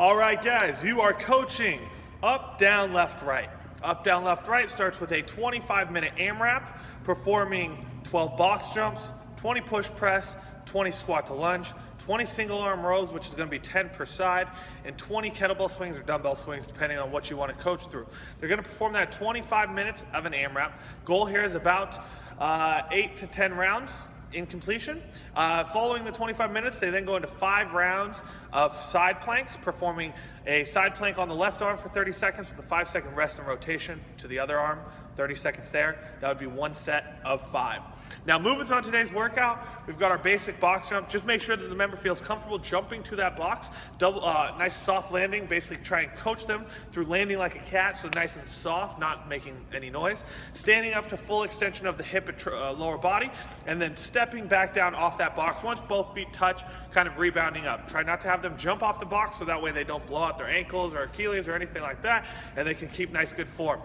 All right, guys, you are coaching up, down, left, right. Up, down, left, right starts with a 25-minute AMRAP, performing 12 box jumps, 20 push press, 20 squat to lunge, 20 single arm rows, which is going to be 10 per side, and 20 kettlebell swings or dumbbell swings, depending on what you want to coach through. They're going to perform that 25 minutes of an AMRAP. Goal here is about 8 to 10 rounds in completion. Following the 25 minutes, they then go into 5 rounds of side planks, performing a side plank on the left arm for 30 seconds with a 5-second rest and rotation to the other arm, 30 seconds there. That would be 1 set of 5. Now, moving on today's workout, we've got our basic box jump. Just make sure that the member feels comfortable jumping to that box. Nice soft landing, basically try and coach them through landing like a cat, so nice and soft, not making any noise. Standing up to full extension of the hip and lower body, and then stepping back down off that box. Once both feet touch, kind of rebounding up. Try not to have them jump off the box so that way they don't blow out their ankles or Achilles or anything like that, and they can keep nice, good form.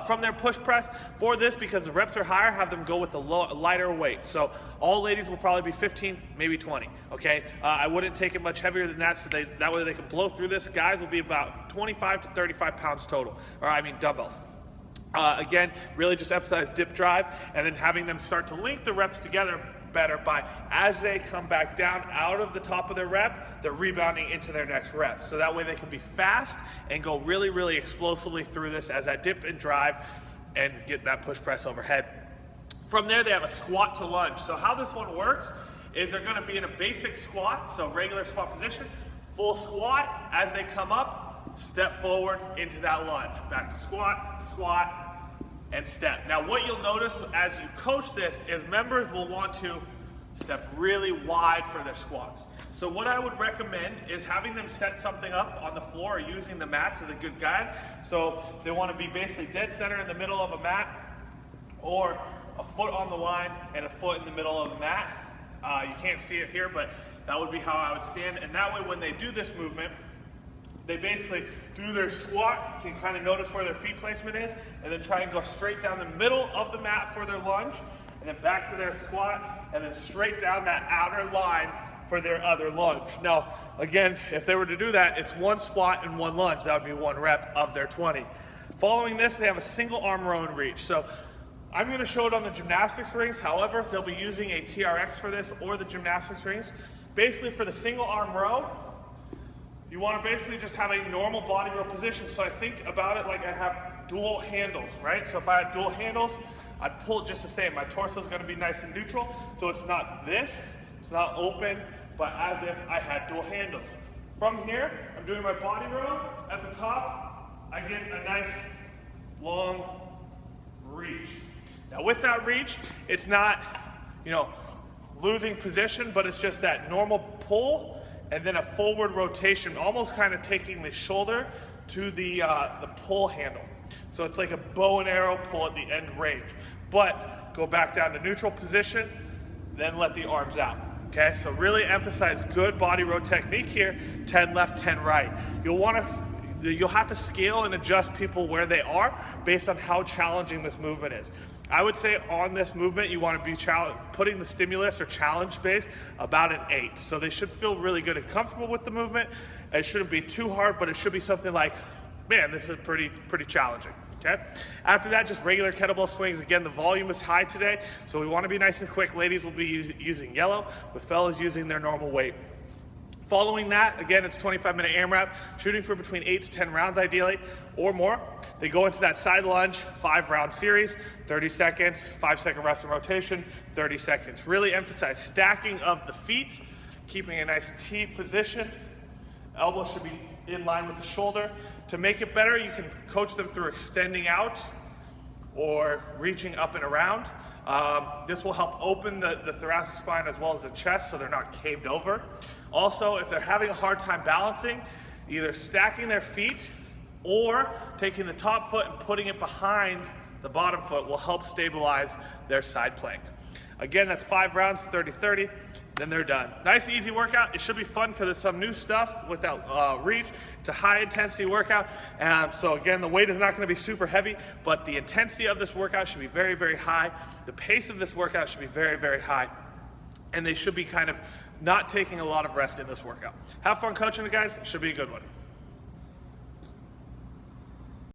From their push press, for this, because the reps are higher, have them go with the lighter weight. So all ladies will probably be 15, maybe 20, okay? I wouldn't take it much heavier than that, so that way they can blow through this. Guys will be about 25 to 35 pounds total, or I mean dumbbells. Again, really just emphasize dip drive, and then having them start to link the reps together better by, as they come back down out of the top of their rep, they're rebounding into their next rep. So that way they can be fast and go really, really explosively through this as that dip and drive and get that push press overhead. From there, they have a squat to lunge. So how this one works is they're gonna be in a basic squat, so regular squat position, full squat. As they come up, step forward into that lunge. Back to squat, squat, and step. Now what you'll notice as you coach this is members will want to step really wide for their squats. So what I would recommend is having them set something up on the floor or using the mats as a good guide. So they want to be basically dead center in the middle of a mat, or a foot on the line and a foot in the middle of the mat. You can't see it here, but that would be how I would stand. And that way when they do this movement, they basically do their squat. You can kind of notice where their feet placement is, and then try and go straight down the middle of the mat for their lunge, and then back to their squat, and then straight down that outer line for their other lunge. Now, again, if they were to do that, it's 1 squat and 1 lunge. That would be 1 rep of their 20. Following this, they have a single arm row and reach. So I'm gonna show it on the gymnastics rings. However, they'll be using a TRX for this or the gymnastics rings. Basically, for the single arm row, you want to basically just have a normal body row position. So I think about it like I have dual handles, right? So if I had dual handles, I'd pull it just the same. My torso is going to be nice and neutral. So it's not this, it's not open, but as if I had dual handles. From here, I'm doing my body row. At the top, I get a nice long reach. Now with that reach, it's not, losing position, but it's just that normal pull and then a forward rotation, almost kind of taking the shoulder to the pull handle. So it's like a bow and arrow pull at the end range. But go back down to neutral position, then let the arms out. Okay, so really emphasize good body row technique here, 10 left, 10 right. You'll have to scale and adjust people where they are based on how challenging this movement is. I would say on this movement, you want to be putting the stimulus or challenge base about an 8. So they should feel really good and comfortable with the movement. It shouldn't be too hard, but it should be something like, man, this is pretty challenging. Okay. After that, just regular kettlebell swings. Again, the volume is high today, so we want to be nice and quick. Ladies will be using yellow, with fellas using their normal weight. Following that, again, it's 25-minute AMRAP, shooting for between 8 to 10 rounds ideally, or more. They go into that side lunge, 5-round series, 30 seconds, 5-second rest and rotation, 30 seconds. Really emphasize stacking of the feet, keeping a nice T position. Elbow should be in line with the shoulder. To make it better, you can coach them through extending out or reaching up and around. This will help open the thoracic spine as well as the chest so they're not caved over. Also, if they're having a hard time balancing, either stacking their feet or taking the top foot and putting it behind the bottom foot will help stabilize their side plank. Again, that's 5 rounds, 30-30, then they're done. Nice, easy workout. It should be fun because it's some new stuff without reach. It's a high intensity workout. So again, the weight is not gonna be super heavy, but the intensity of this workout should be very, very high. The pace of this workout should be very, very high. And they should be kind of not taking a lot of rest in this workout. Have fun coaching it, guys. It should be a good one.